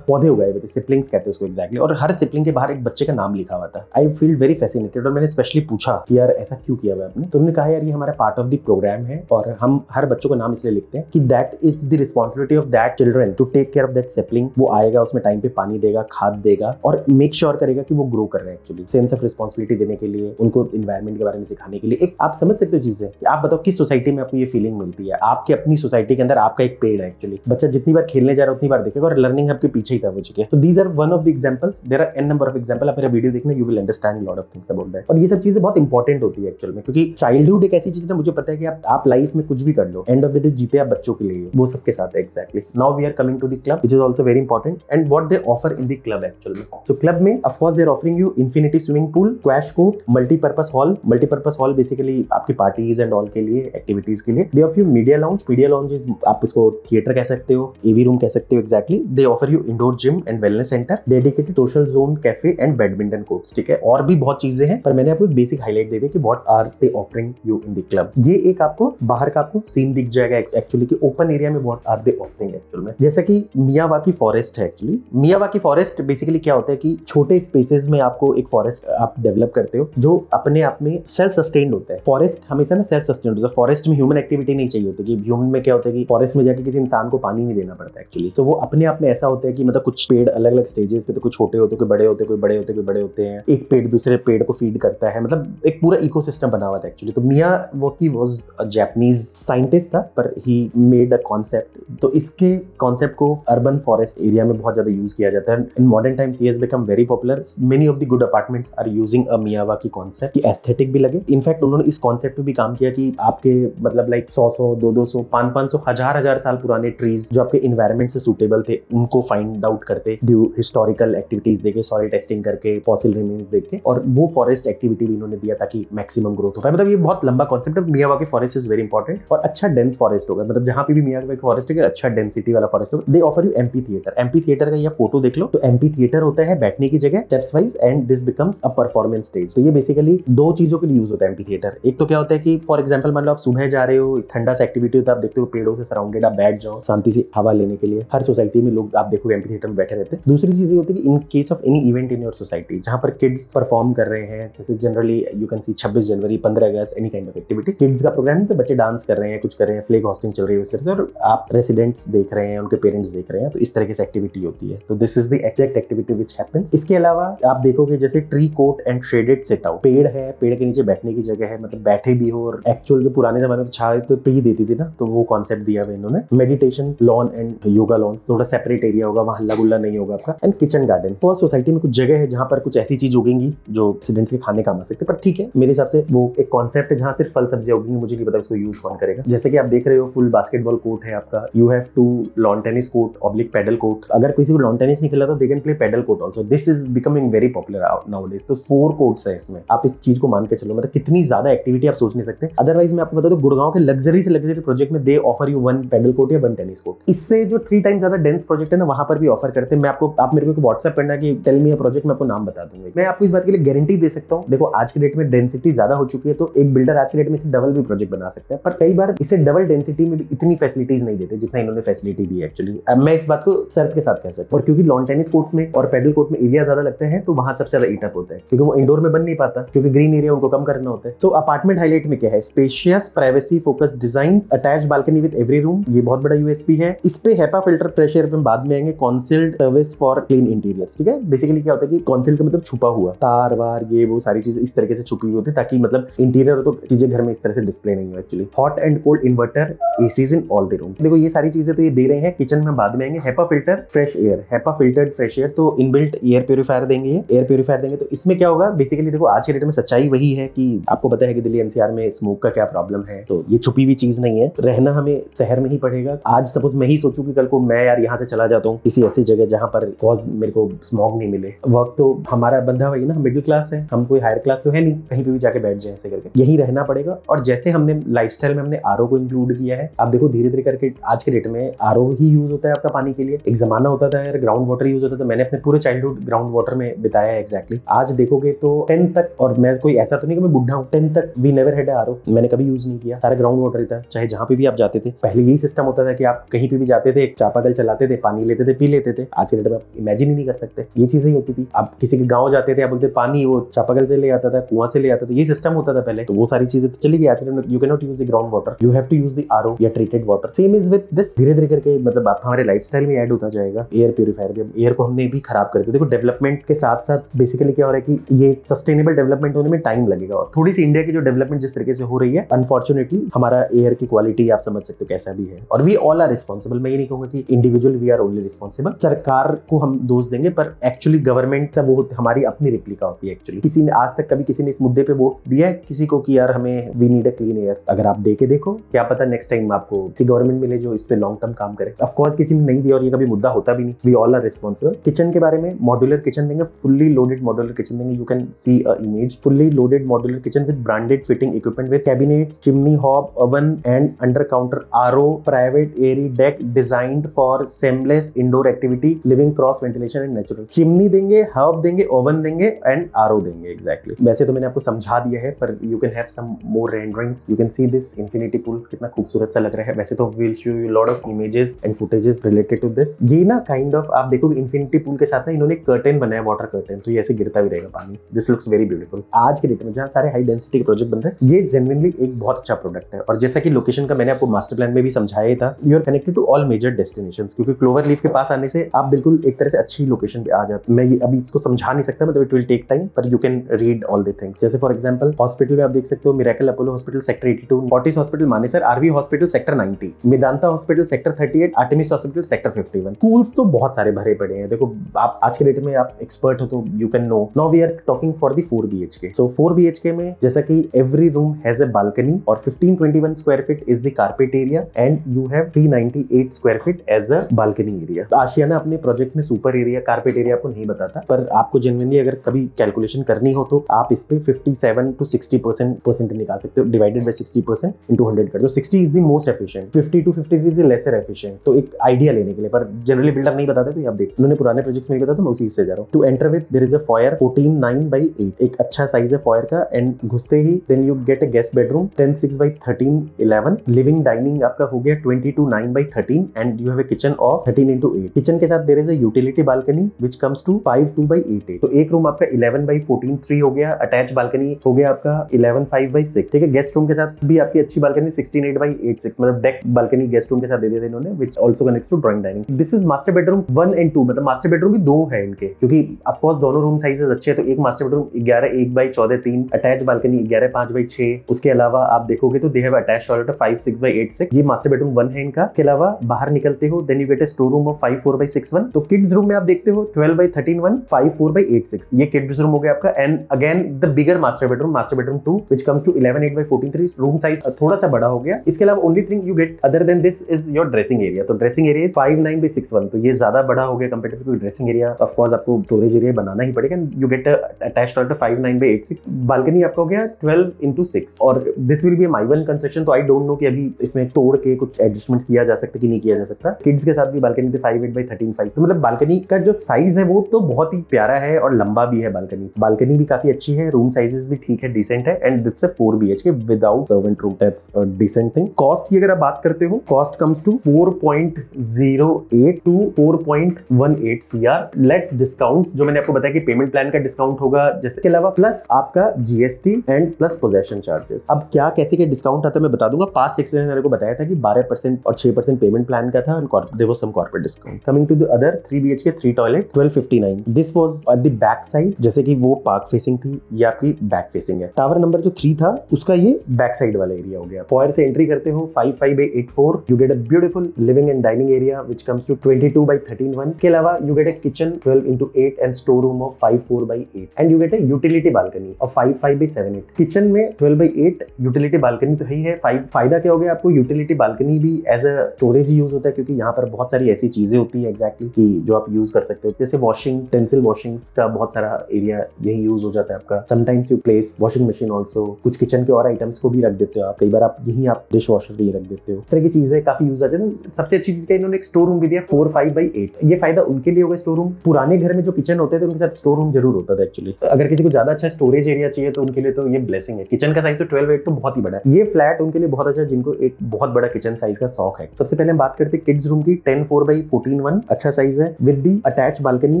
पौधे उगाए हुए थे, सिपलिंग्स कहते हैं उसको एग्जैक्टली, और हर सिपलिंग के बाहर एक बच्चे का नाम लिखा हुआ था। आई फील वेरी फैसिनेटेड और मैंने स्पेशली पूछा कि यार ऐसा क्यों किया हुआ आपने? तो उन्होंने कहा यार ये हमारा पार्ट ऑफ द प्रोग्राम है और हम हर बच्चों का नाम इसलिए लिखते हैं कि that is the responsibility of that children to take care of that sibling. वो आएगा, उसमें टाइम पे पानी देगा, खाद देगा और मेक श्योर करेगा कि वो ग्रो कर रहे हैं। एक्चुअली सेंस ऑफ रिस्पॉन्सिबिलिटी देने के लिए, उनको इन्वायरमेंट के बारे में सिखाने के लिए। एक आप समझ सकते हो चीजें कि आप बताओ किस सोसाइटी में आपको ये फीलिंग मिलती है। आपके अपनी सोसाइटी के अंदर आपका एक पेड़ है, एक्चुअली बच्चा जितनी बार खेलने जा रहा है उतनी बार देखेगा और लर्निंग हब के पीछे ही था वो चुके। तो these are one of the examples, there are an number of example. आप मेरा वीडियो देखना, you will understand lot of things about that. और ये सब चीजें बहुत इंपॉर्टेंट होती है एक्चुअल में, क्योंकि चाइल्डहुड एक ऐसी चीज है, मुझे पता है कि आप लाइफ में कुछ भी कर लो, एंड ऑफ द डे जीते आप बच्चों के लिए, वो सबके साथ है। Exactly now we are coming to the club which is also very important and what they offer in the club actual में। तो क्लब में of course they are offering you infinity swimming pool, squash court, multipurpose hall. Multipurpose hall basically आपकी parties and all के लिए, activities के लिए। They offer you media lounge. Media lounge is आप इसको थिएटर कह सकते हो, एवी रूम कह सकते हो। Exactly they offer you indoor gym and wellness centre, dedicated social zone, cafe and badminton courts. ठीक है, और भी बहुत चीजें हैं, पर मैंने आपको एक बेसिक हाईलाइट दे दिया कि what are they offering you in the club. ये एक आपको बाहर का आपको सीन दिख जाएगा एक्चुअली कि ओपन एरिया में what are they offering actual में। जैसा कि मियावाकी फॉरेस्ट है। एक्चुअली मियावाकी फॉरेस्ट बेसिकली क्या होता है कि छोटे स्पेसेस में आपको एक फॉरेस्ट आप डेवलप करते हो जो अपने आप में सेल्फ सस्टेन्ड होता है। फॉरेस्ट हमेशा ना सेल्फ सस्टेन्ड होता है। फॉरेस्ट में ह्यूमन एक्टिविटी नहीं चाहिए होती। कि ह्यूमन में क्या होता है कि फॉरेस्ट में जाके किसी इंसान को पानी नहीं देना पड़ता एक्चुअली। तो वो अपने आप में ऐसा होता है कि मतलब कुछ पेड़ अलग अलग स्टेजेस पे, तो कुछ छोटे होते, कोई बड़े होते, कोई बड़े होते, कोई बड़े होते हैं। एक पेड़ दूसरे पेड़ को फीड करता है, मतलब एक पूरा इकोसिस्टम बना हुआ था एक्चुअली। तो Miyawaki was a Japanese scientist था, पर ही मेड अ कॉन्सेप्ट। तो इसके कॉन्सेप्ट को अर्बन फॉरेस्ट एरिया में बहुत ज्यादा यूज किया जाता है। इन मॉडर्न टाइम्स ही has become very popular. Many of the good apartments are using a Miyawaki concept कि एस्थेटिक भी लगे। इनफैक्ट उन्होंने इस कॉन्सेप्ट पे भी काम किया कि आपके मतलब लाइक 100 200 500 1000 साल पुराने ट्रीज जो आपके इन्वायरमेंट से सूटेबल थे उनको फाइंड आउट करते, ड्यू हिस्टोरिकल एक्टिविटीज देके, सॉइल टेस्टिंग करके, फॉसिल रिमेन्स देख के, और वो फॉरेस्ट एक्टिविटी भी इन्होंने दिया ताकि मैक्सिमम ग्रोथ हो पाए। मतलब ये बहुत लंबा कॉन्सेप्ट है। Miyawaki forest is very important और अच्छा डेंस फॉरेस्ट होगा। मतलब जहां पे भी मियावाकी फॉरेस्ट है अच्छा डेंसिटी वाला फॉरेस्ट होगा। दे offer you MP theatre. MP theatre का ये फोटो देख लो। तो एमपी थिएटर होता है बैठने की जगह steps wise, and this becomes a performance stage. तो ये बेसिकली दो चीजों के लिए यूज होता है एमपी थिएटर। एक तो क्या होता है कि फॉर एग्जांपल मान लो आप सुबह जा रहे हो, ठंडा सा एक्टिविटी होता है, आप देखते हो पेड़ों से सराउंडेड, आप बैठ जाओ शांति से हवा लेने के लिए। हर सोसाइटी में लोग आप देखो एमपी थिएटर में बैठे रहते हैं। दूसरी चीज ये होती है कि इन case of any event in your society जहां पर किड्स परफॉर्म कर रहे हैं, जैसे generally you can C 26 January, 15 August, any kind of activity, kids का प्रोग्राम है, तो बच्चे डांस कर रहे हैं, कुछ कर रहे हैं, फ्लैग होस्टिंग चल रही है उस तरह से, और आप रेसिडेंट्स देख रहे हैं, उनके पेरेंट्स देख रहे हैं, तो इस तरह से एक्टिविटी होती है। तो this is the exact activity which happens. इसके अलावा आप देखोगे जैसे tree court and shaded sit out. पेड़ है, पेड़ के नीचे बैठने की जगह है, मतलब बैठे भी हो, और एक्चुअल जो पुराने जमाने में छाए तो ट्री देती थी ना, तो वो कॉन्सेप्ट दिया हुआ इन्होंने। Meditation lawn and yoga lawn, थोड़ा सेपरेट एरिया होगा, वहां हल्ला गुल्ला नहीं होगा आपका। And kitchen garden. तो सोसाइटी में कुछ जगह है जहां पर कुछ ऐसी चीज उगेंगी जो रेसिडेंट्स के खाने काम आ सकते हैं, पर ठीक है मेरे हिसाब से वो एक कॉन्सेप्ट है जहां सिर्फ फल सब्जियां उगेंगी। मुझे नहीं पता उसको यूज कौन करेगा। जैसे कि आप देख रहे हो फुल बास्केटबॉल कोर्ट है आपका, you have two lawn tennis court oblique paddle court. अगर किसी को लॉन टेनिस नहीं खेला तो they can play paddle court also. This is becoming very popular nowadays. तो 4 कोर्ट्स है इसमें। आप इस चीज को मान के चलो, मतलब कितनी ज्यादा एक्टिविटी आप सोच नहीं सकते। अदरवाइज मैं आपको बता दूं, गुड़गांव के लग्जरी से लग्जरी प्रोजेक्ट में they offer you 1 paddle court या 1 टेनिस कोर्ट। इससे जो 3 टाइम ज्यादा डेंस प्रोजेक्ट है ना वहां पर भी ऑफर करते हैं। मैं आपको आप मेरे को व्हाट्सएप करना कि टेल मी अ प्रोजेक्ट, मैं आपको नाम बता दूंगा। मैं आपको इस बात के लिए गारंटी दे सकता हूँ, देखो आज के डेट में डेंसिटी ज्यादा हो चुकी है तो एक बिल्डर आज के डेट में इसे डबल भी प्रोजेक्ट बना सकता है, पर कई बार इसे डबल डेंसिटी में भी इतनी फैसिलिटीज नहीं देते जितना इन्होंने फैसिलिटी दी है एक्चुअली। मैं इस बात को शर्त के साथ कह सकता हूँ। और क्योंकि लॉन टेनिस कोर्ट्स में और पैडल कोर्ट में एरिया ज्यादा लगते हैं तो वहां सबसे ज्यादा ईट अप होता है, क्योंकि वो इंडोर में बन नहीं पाता, क्योंकि ग्रीन एरिया उनको कम करना होता है। तो अपार्टमेंट हाईलाइट में क्या है, spacious privacy focused design, attach balcony with every room, ये बहुत बड़ा यूएसपी है। इस पे हेपा फिल्टर फ्रेश एयर पे बाद में आएंगे, कॉन्सिल्ड सर्विस फॉर क्लीन इंटीरियर्स, ठीक है। बेसिकली क्या होता है कि कॉन्सिल्ड का मतलब छुपा हुआ, तार वार ये वो सारी चीजें इस तरीके से छुपी हुई होती है ताकि मतलब इंटीरियर तो चीजें घर में इस तरह से डिस्प्ले नहीं हो actually. Hot and cold inverter, ACs in all the rooms, देखो ये सारी चीजें तो ये दे रहे हैं। किचन में बाद में आएंगे, HEPA filter fresh air, HEPA filtered fresh air, तो इनबिल्ट एयर प्यूरिफायर देंगे, एयर प्यूरिफायर देंगे। तो इसमें क्या होगा बेसिकली, देखो आज के डेट में सच्चाई वही है कि आपको पता है कि दिल्ली एनसीआर में स्मोक का क्या प्रॉब्लम है, तो ये छुपी हुई चीज नहीं है। रहना हमें शहर में ही पड़ेगा। आज सपोज मैं ही सोचूं कि कल को मैं यार यहाँ से चला जाता हूँ किसी ऐसी जगह जहाँ पर कॉज मेरे को स्मॉग नहीं मिले, वक्त तो हमारा बंधा वही ना, मिडिल क्लास है, हम कोई हायर क्लास तो है नहीं, कहीं पे भी जाके बैठ जाए ऐसे करके, यही रहना पड़ेगा। और जैसे हमने लाइफस्टाइल में हमने आरओ को इंक्लूड किया है, आप देखो धीरे धीरे करके आज के डेट में आरओ ही यूज होता है आपका पानी के लिए। एक जमाना होता था यार ग्राउंड वाटर यूज होता था, मैंने अपने पूरे चाइल्डहुड ग्राउंड वाटर में बिताया है एग्जैक्टली। आज देखोगे तो 10 तक, और मैं कोई ऐसा तो नहीं कि मैं बुढ़ा हूँ, 10 तक वी नेवर हैड आरओ, मैंने कभी यूज नहीं किया, सारा ग्राउंड वाटर ही था। चाहे जहाँ पे भी आप जाते थे पहले यही सिस्टम होता था कि आप कहीं पे भी जाते थे, एक चापाकल चलाते थे, पानी लेते थे, पी लेते थे। आज के डेट में आप इमेजिन ही नहीं कर सकते, ये चीजें ही होती थी। आप किसी के गाँव जाते थे, आप बोलते पानी वो चापाकल से ले आता था, कुआं से ले आता था, ये सिस्टम होता था पहले। तो वो सारी चीजें तो चली गई। आज you can not use the ground water, you have to use the RO या treated water. Same is with this, धीरे धीरे करके मतलब आप हमारे लाइफस्टाइल में ऐड होता जाएगा। एयर प्यूरिफायर भी, एयर को हमने भी खराब कर दिया। देखो डेवलपमेंट के साथ साथ बेसिकली क्या हो रहा है कि ये सस्टेनेबल डेवलपमेंट होने में टाइम लगेगा, और थोड़ी सी इंडिया की जो डेवलपमेंट जिस तरीके से हो रही है, अनफॉर्चुनेटली हमारा एयर की क्वालिटी आप समझ सकते हो कैसा भी है। और वी ऑल आर रिस्पॉन्सिबल, मैं ये नहीं कहूंगा कि individual we are only responsible, सरकार को हम दोष देंगे, पर एक्चुअली गवर्नमेंट से वो हमारी अपनी रिप्लिका होती है एक्चुअली। किसी ने आज तक कभी किसी ने इस मुद्दे पे वोट दिया है किसी को कि यार हमें we need a clean air? अगर आप दे के देखो, क्या पता नेक्स्ट टाइम आपको किसी गवर्नमेंट मिले जो इस पे लॉन्ग टर्म काम करे। ऑफ कोर्स किसी ने नहीं दिया और ये कभी मुद्दा होता भी नहीं। We all are responsible. Kitchen के बारे में, मॉड्यूलर किचन देंगे, फुल्ली लोडेड मॉड्यूलर किचन देंगे। You can see a image, fully loaded modular kitchen with branded fitting equipment with cabinet, chimney, hob, oven and under counter RO, private airy deck designed for seamless indoor activity, living cross ventilation and natural. Chimney देंगे, hob देंगे, oven देंगे and RO देंगे exactly. वैसे तो मैंने आपको समझा दिया है, पर you can have some more renderings. You can see this infinity pool, कितना खूबसूरत सा लग रहा है। वैसे तो will show you lot of images and footages related to this. ये ना काइंड ऑफ आप देखोगे इंफिनिटी पूल के साथ ना इन्होंने कर्टेन बनाया, वाटर कर्टेन, तो ये ऐसे गिरता भी रहेगा पानी। This looks very beautiful. आज के डेट में जहाँ सारे हाई डेंसिटी के प्रोजेक्ट बन रहे हैं, ये जेन्युइनली एक बहुत अच्छा प्रोडक्ट है। और जैसा कि लोकेशन का मैंने आपको मास्टर प्लान में भी समझाया था, you are connected to all major destinations, क्योंकि क्लोवर लीफ के पास आने से आप बिल्कुल एक तरह से अच्छी लोकेशन पे आ जाते। मैं ये अभी इसको समझा नहीं सकता, मतलब इट विल टेक टाइम, पर you can read all the things. जैसे फॉर एग्जांपल हॉस्पिटल में आप देख सकते हो, Miracle Apollo hospital sector 82, Fortis hospital Manesar, RV hospital sector 90, Medanta hospital sector 38, Artemis hospital sector 51। Schools तो बहुत सारे भरे पड़े हैं। देखो आप आज के डेट में आप एक्सपर्ट हो तो you can know. Now we are talking for the 4 BHK। So 4 BHK में जैसा कि every room has a balcony और 1521 square feet is the carpet area and you have 398 square feet as a balcony area. Ashiana अपने projects में super area, carpet area आपको नहीं बताता, पर आपको जेन्युइनली अगर कभी कैलकुलेशन करनी हो तो आप इस पे 57 to 60% निकाल सकते हो, डिवाइडेड बाय 60% into 100 कर दो। 60 is the most efficient, 50 to 53 is the lesser efficient. तो एक आइडिया लेने के लिए, पर जनरली बिल्डर नहीं बताते, तो आप देख सकते, उन्होंने पुराने प्रोजेक्ट्स में बताया, तो मैं उसी से जा रहा हूं। To enter with there is a foyer 14:9:8, एक अच्छा साइज है फॉयर का, एंड घुसते ही then you get a guest bedroom 10:6:13:11, living dining आपका हो गया 22:9:13 and you have a kitchen of 13:8। Kitchen के साथ there is a utility balcony which comes to 52:8। तो एक रूम आपका 11:14:3 हो गया, अटैच बालकनी हो गया आपका 11:5:6। ठीक है, गेस्ट रूम के साथ भी आपकी अच्छी बालकनी 16:8:86, मतलब डेक बालकनी गेस्ट रूम के साथ दे दिया इन्होंने, which also connects to drawing dining. This is master bedroom 1 and 2, मतलब मास्टर बेडरूम भी 2 है इनके, क्योंकि ऑफ कोर्स दोनों रूम साइजेस अच्छे हैं। तो एक मास्टर बेडरूम 11:1:14:3, अटैच बालकनी 11:5:6। उसके अलावा आप देखोगे तो दे हैव अटैच टॉयलेट 5:6:8:6। ये मास्टर बेडरूम 1 है इनका। के अलावा बाहर निकलते हो then you get a store room of 5:4:6:1। तो किड्स रूम में आप देखते हो 12:13:1, 5:4:8:6, ये किड्स रूम हो गया आपका। And again the bigger master bedroom 2 which comes to 11:8:14:3, room size थोड़ा सा बड़ा हो गया। इसके अलावा only thing you get other than this is your dressing area. तो ड्रेसिंग एरिया 5:9:61, तो ये ज्यादा बड़ा हो गया comparative to dressing area. Of course आपको स्टोरेज एरिया बनाना ही पड़ेगा। You get attached toilet 5:9:86। Balcony आपका हो गया 12:6 और this will be my one construction. तो आई डोंट नो कि अभी इसमें तोड़ के कुछ एडजस्टमेंट किया जा सकता है कि नहीं किया जा सकता। किड्स के साथ भी की बालकनी थी 5/8/13.5। तो मतलब बालकनी का जो साइज है वो तो बहुत ही प्यारा है और लंबा भी है। बालकनी भी काफी अच्छी है, रूम साइजेस भी ठीक है, डिसेंट है, and this is 4 BHK without servant room. That's a decent thing. Cost की अगर आप बात करते हो, cost comes to 4.08 to 4.18 CR let's discount, जो मैंने आपको बताया कि पेमेंट प्लान का डिस्काउंट होगा जैसे के अलावा, प्लस आपका GST and plus possession charges. अब क्या कैसे के डिस्काउंट आता है मैं बता दूंगा। पास्ट एक्सपीरियंस मैंने को बताया था कि 12% और 6% पेमेंट प्लान का था, and there was some corporate discount. Coming to the other 3 BHK 3 toilet 1259। This was at the back side, जैसे कि वो पार्क फेसिंग थी, ये आपकी बैक फेसिंग है। टावर नंबर जो 3 था उसका ये बैक साइड वाला एरिया हो गया। फॉयर से एंट्री करते हो 55/84, you get a beautiful living and dining area which comes to 22/13.1। के अलावा you get a kitchen 12x8 and store room of 54/8, and you get a utility balcony of 55/78। Kitchen में 12/8 utility balcony तो ही है। फायदा क्या हो गया आपको, यूटिलिटी बालकनी भी एज अ स्टोरेज यूज होता है, क्योंकि यहाँ पर बहुत सारी ऐसी चीजें होती है एग्जैक्टली कि जो आप यूज कर सकते हो, जैसे वॉशिंग टेंसिल वॉशिंग्स का बहुत सारा एरिया यही यूज हो जाता है आपका। Sometimes you place washing machine also, कुछ किचन के और आइटम्स को भी रख देते हो आप, कई बार आप यही आप डिश वॉशर भी रख देते हो। इस तरह की चीजें काफी यूज आती है। सबसे अच्छी चीज का इन्होंने एक स्टोर रूम भी दिया 4/5/8। ये फायदा उनके लिए होगा स्टोर रूम। पुराने घर में जो किचन होते थे उनके साथ स्टोर रूम जरूर होता था एक्चुअली। अगर किसी को ज्यादा अच्छा स्टोरेज एरिया चाहिए तो उनके लिए तो ये ब्लेसिंग है। किचन का साइज तो 12/8 तो बहुत ही बड़ा है। ये फ्लैट उनके लिए बहुत अच्छा है जिनको एक बहुत बड़ा किचन साइज का शौक है। सबसे पहले हम बात करते हैं किड्स रूम की। 10/4/14.1 अच्छा साइज है with the attach balcony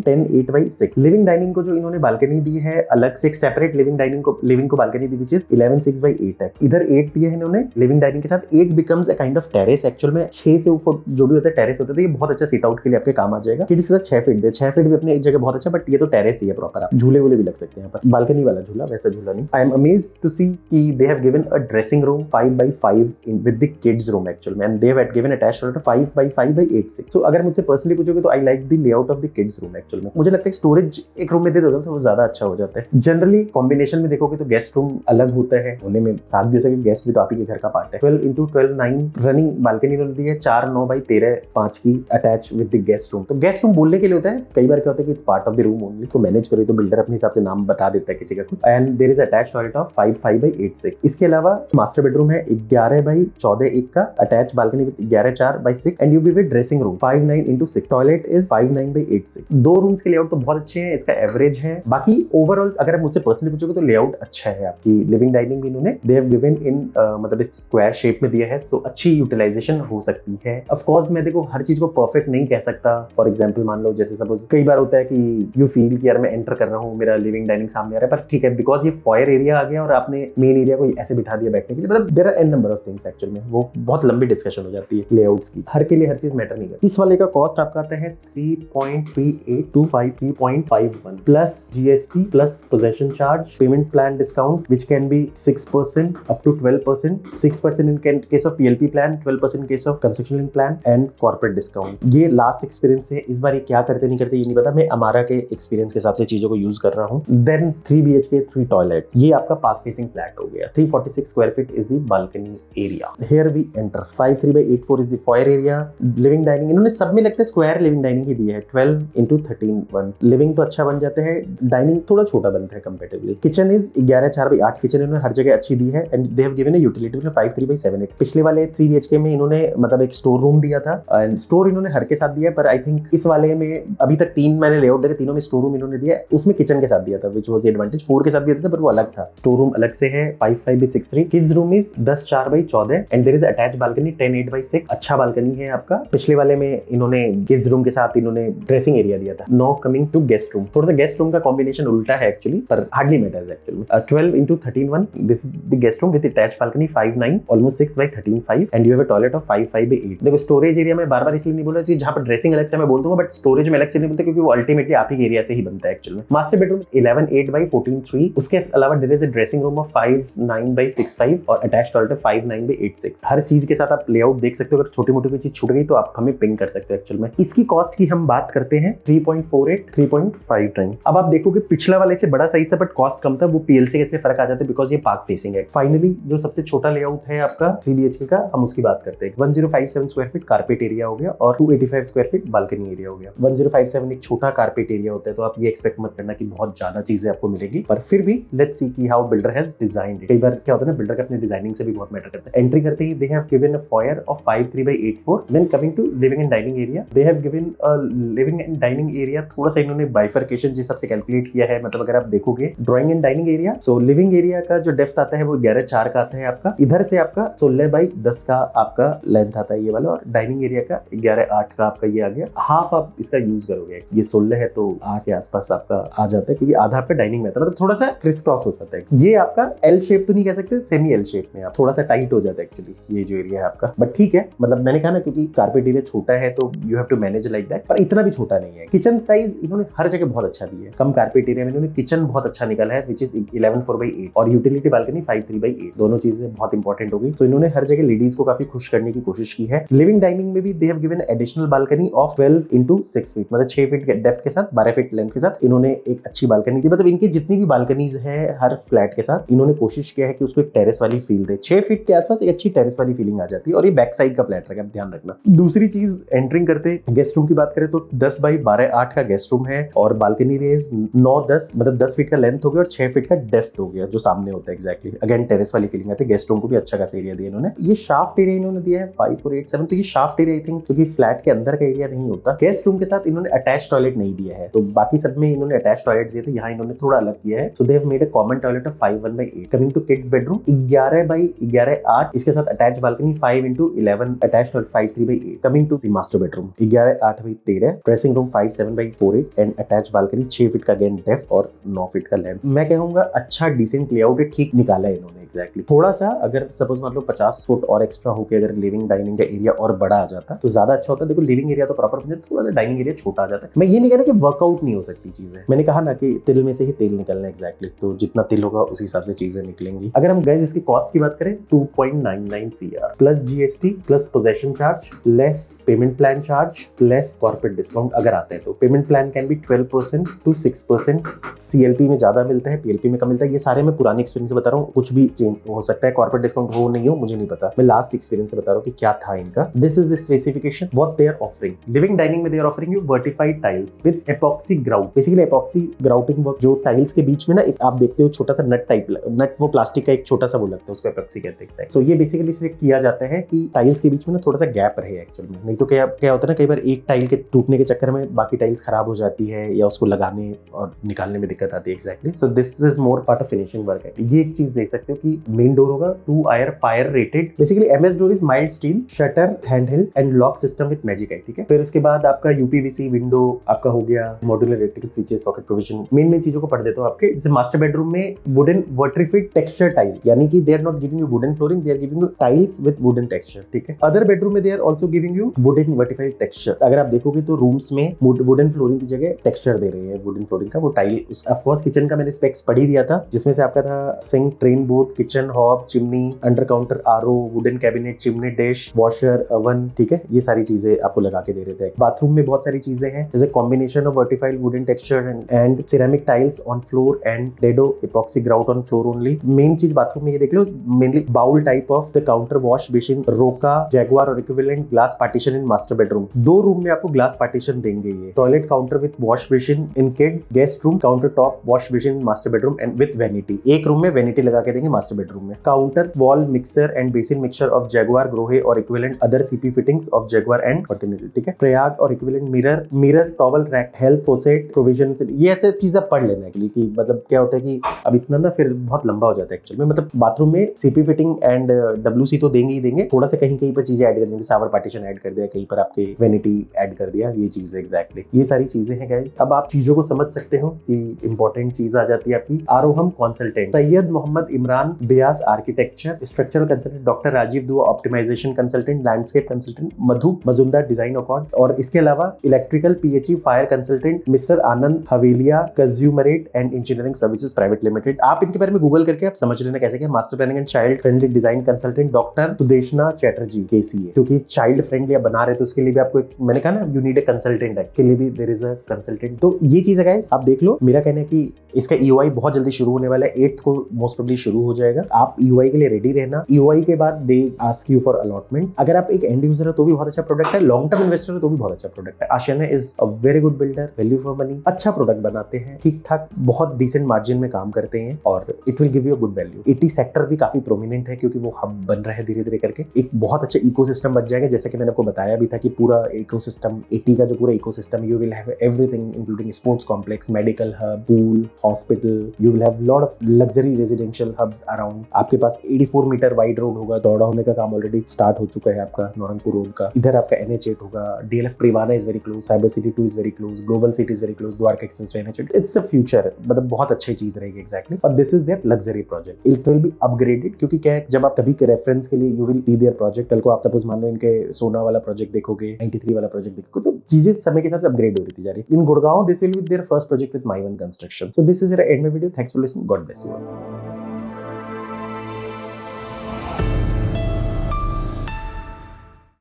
10/8/6। Living dining को जो इन्होंने बालकनी दी है अलग से, एक सेपरेट लिविंग को बालकनी दी विच इज 11/6/8 है। इधर 8 दिए है इन्होंने लिविंग डाइनिंग के साथ। 8 becomes a kind of terrace. Actual में 6 से ऊपर जो भी होता है टेरेस होता है, तो ये बहुत अच्छा सीट आउट के लिए आपके काम आ जाएगा। किड्स के साथ 6 फीट दे, 6 फीट भी अपनी एक जगह बहुत अच्छा, बट ये तो टेरेस ही है प्रॉपर। आप झूले वूले भी लग सकते हैं यहाँ पर। बालकनी वाला झूला, वैसा झूला नहीं। I am amazed to see कि they have given a dressing room 5/5 with the kids room actual में, and they have given attached toilet 5/5/8/6। So अगर मुझसे पर्सनली पूछोगे तो I like the layout of the kids room actual में। मुझे लगता है स्टोरेज एक रूम में दे दो तो वो ज्यादा अच्छा हो जाता है। जनरली कॉम्बिनेशन में देखोगे तो गेस्ट रूम अलग होता है, होने में साथ भी हो सके, गेस्ट भी तो आप ही के घर का पार्ट है। 12x12 रनिंग बालकनी इन्होंने दी है 4/9/13.5 की attach with the guest room. तो गेस्ट रूम बोलने के लिए होता है, कई बार क्या होता है कि it's part of the room only, तो मैनेज करो तो बिल्डर अपने हिसाब से नाम बता देता है किसी का कुछ। And there is attach toilet of 5/5/8/6। इसके अलावा मास्टर बेडरूम है 11/14.1 का attach balcony with 11/4/6, and you give it dressing room 5/9/6। Toilet is 5/9/8/6। दो रूम्स के लेआउट तो बहुत अच्छे हैं, इसका एवरेज है। बाकी ओवरऑल अगर मुझसे पर्सनली पूछोगे तो लेआउट अच्छा है। आपकी लिविंग डाइनिंग भी इन्होंने दे हैव गिवन इन मतलब एक स्क्वायर शेप में दिया है, तो अच्छी यूटिलाइजेशन हो सकती है। ऑफ कोर्स मैं देखो हर चीज को परफेक्ट नहीं कह सकता। फॉर एग्जांपल मान लो जैसे सपोज कई बार होता है कि यू फील कि यार मैं एंटर कर रहा हूँ, मेरा लिविंग डाइनिंग सामने आ रहा है, पर ठीक है बिकॉज ये फॉयर एरिया आ गया और आपने मेन एरिया को ऐसे बिठा दिया बैठने के लिए, मतलब there are an number of things actual में, वो बहुत लंबी डिस्कशन हो जाती है लेआउट्स की। हर के लिए हर चीज मैटर नहीं करती। इस वाले का कॉस्ट आपका आता है 3.3825 plus GST plus possession charge, payment plan discount which can be 6% up to 12%, 6% in case of PLP plan, 12% in case of construction link plan, and corporate discount. ये लास्ट एक्सपीरियंस है, इस बार ये क्या करते नहीं करते ये नहीं पता, मैं अमारा के एक्सपीरियंस के हिसाब से चीजों को यूज कर रहा हूँ। देन 3 BHK 3 टॉयलेट, ये आपका पार्क फेसिंग फ्लैट हो गया। 346 square feet is the balcony area. Here we enter 53/84 is the foyer area. Living dining इन्होंने सब में लगता है स्क्वायर लिविंग डाइनिंग ही दी है 12x13.1। लिविंग तो अच्छा बन जाते हैं, डाइनिंग थोड़ा छोटा बनता है कंपेरेटिवली। किचन इज 11/4/8 किचन इन्होंने हर जगह अच्छी दी है, and they have given a utility 53/7/8। पिछले वाले 3 BHK में इन्होंने मतलब एक स्टोर रूम दिया था, एंड स्टोर इन्होंने हर के साथ दिया है, पर आई थिंक इस वाले में अभी तक 3 मैंने लेआउट देखे, तीनों में स्टोर रूम इन्होंने दिया है, उसमें किचन के साथ दिया था विच वाज एडवांटेज। 4 के साथ भी दिया था पर वो अलग था, स्टोर रूम अलग से है 55/63। Kids room is 10/4/14 and there is attach balcony 10/8/6। अच्छा बालकनी है आपका। पिछले वाले में इन्होंने किड्स रूम के साथ इन्होंने ड्रेसिंग एरिया दिया था। Now coming to guest room, थोड़ा सा गेस्ट रूम का कॉम्बिनेशन उल्टा है एक्चुअली, पर hardly matters actually. 12x13.1 this is the guest room with attach balcony 5/9 almost 6/13.5, and you have a toilet of 5/5/8। देखो स्टोरेज एरिया में बार बार इसलिए नहीं बोल रहा, जहां पर ड्रेसिंग अलग से मैं बोल दूंगा, बट स्टोरेज में अलग से नहीं बोलते क्योंकि वो अल्टीमेटली आप ही एरिया से ही बनता है एक्चुअली। मास्टर बेडरूम 11/8/14.3, उसके अलावा there is a dressing room of 5/9/65 और अटैच टॉयलेट 5/9/8/6। हर चीज के साथ आप लेआउट देख सकते हो, अगर छोटी मोटी कोई चीज छूट गई तो आप हमें पिंग कर सकते हो एक्चुअल में। इसकी कॉस्ट की हम बात करते हैं 3.48 3.5 टाइम। अब आप देखोगे पिछला वाले से बड़ा साइज था बट कॉस्ट कम था, वो PLC के इसलिए फर्क आ जाता है बिकॉज ये पार्क फेसिंग है। फाइनली जो सबसे छोटा लेआउट है आपका 3 BHK का, हम उसकी बात करते हैं। 1057 स्क्वायर फीट कारपेट एरिया हो गया और 285 स्क्वायर फीट बालकनी एरिया हो गया। 1057 एक छोटा कारपेट एरिया होता है, तो आप ये एक्सपेक्ट मत करना कि बहुत ज्यादा चीजें आपको मिलेगी, पर फिर भी लेट्स सी कि how builder has designed it. कई बार क्या होता है ना, बिल्डर का अपने डिजाइनिंग से भी बहुत मैटर करता है। एंट्री करते ही they have given a foyer of 53/84। Then coming to living and dining area, they have given a living and dining area, थोड़ा सा इन्होंने बाइफर्केशन जिस हिसाब से कैलकुलेट किया है, मतलब अगर आप देखोगे drawing and dining area, so living area का जो डेप्थ आता है वो 11.4 का आता है आपका, इधर से आपका 16/10 का आपका लेंथ आता है ये वाला, और डाइनिंग एरिया का 11.8 का आपका ये आ गया। हाफ आप इसका यूज करोगे, ये 16 है तो 8 के आसपास आपका आ जाता है, क्योंकि आधा आपका डाइनिंग में आता है, मतलब थोड़ा सा क्रिस क्रॉस हो जाता है। ये आपका एल शेप तो नहीं कह सकते, सेमी एल शेप में आप थोड़ा सा टाइट हो जाता है एक्चुअली ये जो एरिया है आपका, बट ठीक है, मतलब मैंने कहा ना क्योंकि कारपेट एरिया छोटा है तो you have to manage like that, पर इतना भी छोटा नहीं है। किचन साइज इन्होंने हर जगह बहुत अच्छा दिया है, कम कारपेट एरिया में इन्होंने किचन बहुत अच्छा निकाला है, विच इज 11/4/8, और यूटिलिटी बालकनी 5/3/8, दोनों चीजें बहुत इंपॉर्टेंट हो गई। तो इन्होंने हर जगह लेडीज को काफी खुश करने की कोशिश की है। लिविंग डाइनिंग में भी दे have given additional balcony of 12x6 feet, मतलब 6 फीट डेप्थ के साथ 12 फीट लेंथ के साथ इन्होंने एक अच्छी बालकनी दी। मतलब इनकी जितनी भी बालकनीज है हर फ्लैट के साथ इन्होंने कोशिश किया है कि उसको एक टेरेस वाली फील दे, 6 फीट के आसपास एक अच्छी टेरेस वाली फीलिंग आ जाती है, और ये बैक साइड का फ्लैट रहेगा, ध्यान रखना। दूसरी चीज एंटरिंग करते गेस्ट रूम की बात करें तो 10/12/8 का गेस्ट रूम है, और बालकनी रेज 9-10, मतलब 10 फीट का लेंथ हो गया और 6 फीट का डेप्थ हो गया, जो सामने होता है एग्जैक्टली। अगेन टेरेस वाली फीलिंग आती है। गेस्ट रूम को भी अच्छा खासा एरिया दिया इन्होंने। ये शाफ्ट एरिया इन्होंने दिया है 5487, तो ये शाफ्ट एरिया आई थिंक क्योंकि फ्लैट के अंदर का एरिया नहीं होता। गेस्ट रूम के साथ इन्होंने अटैच टॉयलेट नहीं दिया है, तो बाकी सब में इन्होंने अटैच टॉयलेट दिए थे, यहाँ इन्होंने थोड़ा अलग किया है। So they have made a common toilet of 5/1/8। Coming to kids bedroom 11/11/8, इसके साथ attach balcony 5/11 attach toilet 5/3/8। Coming to the master bedroom 11/8/13, dressing room 5/7/4/8 and attach balcony 6 feet का अगेन डेप्थ और 9 फीट का लेंथ। मैं कहूंगा अच्छा decent layout है, ठीक निकाला है इन्होंने एग्जैक्टली। थोड़ा सा अगर सपोज मान लो 50 फुट और एक्स्ट्रा होके अगर लिविंग डाइनिंग का एरिया और बड़ा आ जाता तो ज्यादा अच्छा होता। देखो लिविंग एरिया तो प्रॉपर बन, थोड़ा सा डाइनिंग एरिया छोटा आ जाता है। मैं ये नहीं कह रहा कि वर्कआउट नहीं हो सकती चीजें, मैंने कहा ना कि तिल में से ही तेल निकलना एग्जैक्टली, तो जितना तिल होगा उसी हिसाब से चीजें निकलेंगी। अगर हम गाइस इसकी कॉस्ट की बात करें 2.99 CR plus GST plus possession charge less payment plan charge less corporate discount अगर आता है तो। Payment plan can be 12% to 6%, CLP में ज्यादा मिलता है, पीएलपी में कम मिलता है। ये सारे मैं पुराने एक्सपीरियंस से बता रहा हूँ, कुछ भी चेंज हो सकता है, कॉर्पोरेट डिस्काउंट हो नहीं हो मुझे नहीं पता, मैं लास्ट एक्सपीरियंस से बता रहा हूँ कि क्या था इनका। This is the specification what they are offering. Living dining में they are offering you vitrified tiles with epoxy grout. Basically epoxy grouting work, जो टाइल्स के बीच में ना एक आप देखते हो छोटा सा नट टाइप, नट वो प्लास्टिक का एक छोटा सा वो लगता है, उसको एपॉक्सी कहते हैं। सो ये बेसिकली इसलिए किया जाता है कि टाइल्स के बीच में ना थोड़ा सा गैप रहे एक्चुअल में, नहीं तो क्या होता है ना, कई बार एक टाइल के टूटने के चक्कर में बाकी टाइल्स खराब हो जाती है या उसको लगाने और निकालने में दिक्कत आती है exactly. So this is more part of finishing work है। ये एक चीज देख सकते हो कि मेन डोर होगा 2 hour fire rated. Basically MS door is mild steel, shutter handheld and lock system with magic eye, ठीक है। फिर उसके बाद आपका यूपीवीसी विंडो आपका हो गया, modular electrical switches, socket provision. Main चीजों को पढ़ देता हूं आपके। जैसे मास्टर बेडरूम में वुडन वर्टिफिट टेक्सचर टाइल, यानी कि they are not giving you wooden flooring, they are giving you tiles with wooden texture, ठीक है। अदर बेडरूम में they are also giving you wooden vitrified texture. अगर आप देखोगे तो रूम्स में वुडन फ्लोरिंग की जगह टेक्सचर दे रहे हैं वुडन फ्लोरिंग का, वो टाइल। ऑफ कोर्स किचन का मैंने स्पेक्स पढ़ ही दिया था, जिसमें से आपका था sink, drain board, kitchen hob, chimney, under counter RO, wooden cabinet, chimney dishwasher, oven, ठीक है। ये सारी चीजें आपको लगा के दे रहे थे। बाथरूम में बहुत सारी चीजें हैं, जैसे combination of vitrified wooden texture and ceramic tiles on floor and dado epoxy grout on floor only. Main चीज बाथरूम में ये देख लो, mainly bowl type of the counter wash basin, Roca, Jaquar और equivalent glass partition in master bedroom. 2 room में आपको glass partition देंगे ये। Toilet counter with wash basin in kids, guest room counter top wash basin in master bedroom and with vanity. एक room में vanity लगा के देंगे मास्टर बेडरूम में। Counter wall mixer and basin mixture of Jaquar, Grohe और equivalent other CP fittings of Jaquar and Continental, ठीक है। प्रयाग और equivalent mirror towel rack, health faucet provision. ये ऐसे चीजें पढ़ लेना है कि मतलब क्या होता है कि अब इतना ना फिर बहुत लंबा हो जाता है एक्चुअल में। मतलब बाथरूम में सीपी फिटिंग एंड डब्ल्यूसी तो देंगे ही देंगे, थोड़ा सा कहीं पर चीजें ऐड कर देंगे, शावर पार्टीशन ऐड कर दिया, कहीं पर आपके वेनिटी ऐड कर दिया, ये चीज एग्जैक्टली। ये सारी चीजें हैं गाइस। अब आप चीजों को समझ सकते हो कि इंपॉर्टेंट चीज आ जाती है आपकी। Aroham consultant Syed Mohammad Imran Biyas, architecture structural consultant doctor Rajeev Dua, optimisation consultant, landscape consultant Madhu Majumdar, design accord. और इसके अलावा electrical PHE fire consultant mister Anand Havelia, consummate and engineering services private limited. आप इनके बारे में गूगल करके आप समझ लेना कैसे क्या। Master planning and child friendly design consultant doctor Sudeshna Chatterjee, KCA, क्योंकि चाइल्ड फ्रेंडली आप बना रहे तो उसके लिए भी आपको मैंने कहा ना, यू नीड ए कंसल्टेंट है, के लिए भी देयर इज अ कंसल्टेंट। तो ये चीज है गाइस, आप देख लो। मेरा कहना है कि इसका EOI बहुत जल्दी शुरू होने वाला है, 8th को मोस्ट प्रोबेबली शुरू हो जाएगा। आप EOI के लिए रेडी रहना। EOI के बाद they ask you for allotment. अगर आप एक एंड यूजर हो तो भी बहुत अच्छा प्रोडक्ट है, लॉन्ग टर्म इन्वेस्टर हो तो भी बहुत अच्छा प्रोडक्ट है। Ashiana is a very good builder, value for money, अच्छा प्रोडक्ट बनाते हैं, ठीक ठाक बहुत डिसेंट मार्जिन में काम करते हैं और it will give you good value. 80 sector भी काफी प्रोमिनेंट है क्योंकि वो हब बन रहे हैं धीरे धीरे करके। एक बहुत अच्छा इकोसिस्टम बन जाएगा, जैसे कि मैंने आपको बताया भी था कि पूरा इकोसिस्टम 80 का जो पूरा ecosystem, you will have everything including sports complex, medical hub, pool, hospital, you will have lot of luxury residential hubs around. आपके पास 84 मीटर वाइड रोड होगा, दौड़ा होने का काम ऑलरेडी स्टार्ट हो चुका है आपका नौरंगपुर रोड का। इधर आपका NH8 होगा, DLF Privana is very close, cyber city 2 is very close, global city is very close, Dwarka express NH8। It's the future, मतलब बहुत अच्छी चीज रहेगी एग्जैक्टली। और this is their luxury project, it will be upgraded क्योंकि क्या है, जब आप कभी के रेफरेंस के लिए you will see there project, कल को आप सपोज मान लो इनके सोना वाला प्रोजेक्ट देखोगे, 93 वाला प्रोजेक्ट देखोगे, तो चीजें समय के साथ अपग्रेड होती जा रही है। In Gurgaon this will be there first project with Mivan construction. So this is end my video. Thanks for listening, God bless you.